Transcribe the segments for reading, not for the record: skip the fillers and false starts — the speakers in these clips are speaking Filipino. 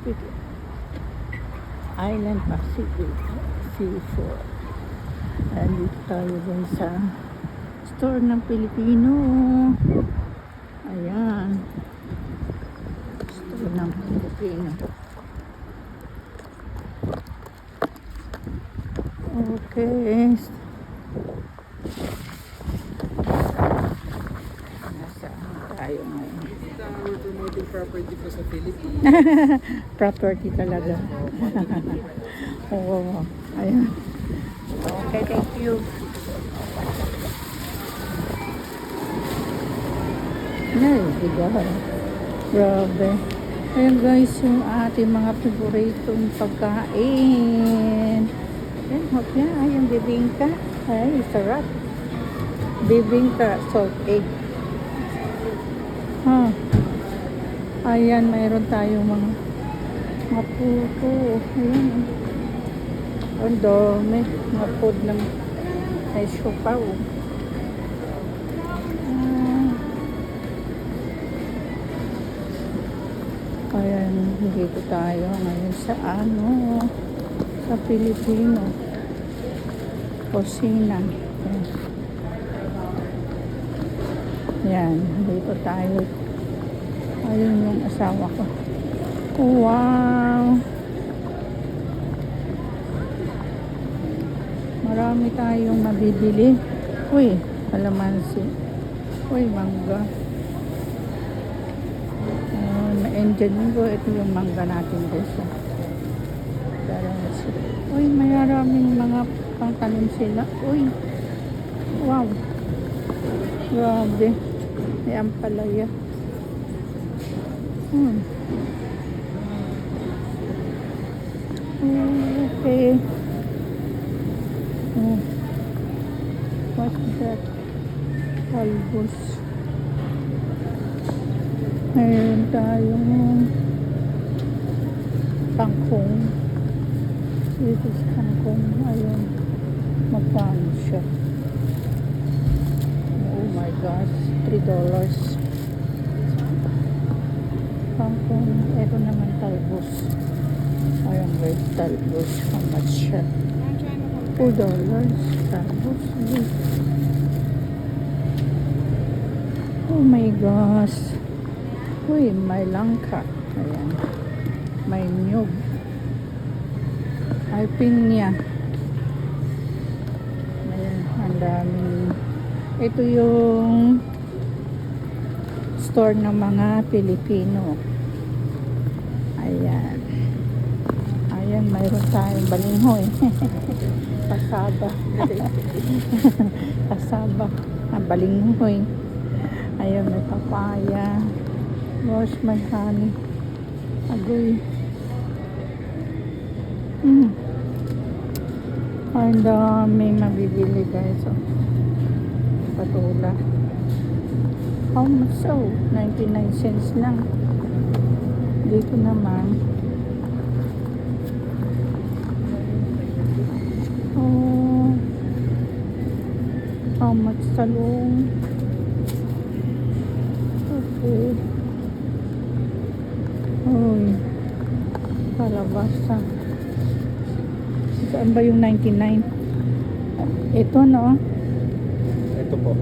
Pacific Island Pacific Seashore. Andito tayo dun sa store ng Pilipino. Ayan. Store ng Pilipino. Okay. Nasaan tayo ngayon? We're promoting property po sa Philippines. Property talaga. Oo. Ayan. Okay, thank you. Ay, bigahan. Grabe. Ayan guys, yung ating mga paboritong pagkain. Ayan, hot na. Ay, yung bibingka. Ay, sarap. Bibingka, salt egg. Ha. Ayan, mayroon tayong mga puto. Ayan. Ang dami. Mga food ng ay siopaw. Ayan, dito tayo ngayon sa sa Pilipino kusina. Ayan, dito tayo. Ayun yung asawa ko. Wow! Marami tayong mabibili. Uy, kalamansi. Uy, mangga. Na-enjoy ko. Ito yung mangga natin guys. Uy, maraming mga pangtanim sila. Uy, wow. Grabe. May ampalaya. Okay. What's that? Talbos. Mayroon tayong kangkong. This is kangkong. Ayun. Magkano siya? Oh my gosh. $3. Kangkong. Ito naman talbos. Ayun guys. Talbos. How much siya? $4. Talbos. Oh my gosh. Uy, may langka. Ayan. May nyug. May pinya. Ayan, ang daming. Ito yung store ng mga Pilipino. Ayan. Ayan, mayroon tayong balinghoy. Kasaba. Kasaba. Ang balinghoy. Ayan, may papaya. Wash my honey. Agoy. Ang dami mabibili guys. So, patula. How much? So, 99 cents lang. Dito naman. Oh. How much talong? Okay. Uy, kalabasa. Saan ba yung 99? Ito, no? Ito po.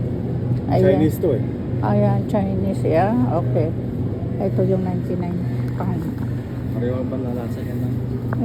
Ayan. Chinese to eh. Ayan, Chinese, yeah? Okay. Ito yung 99 pound. Pareho ang panlalasa yan ng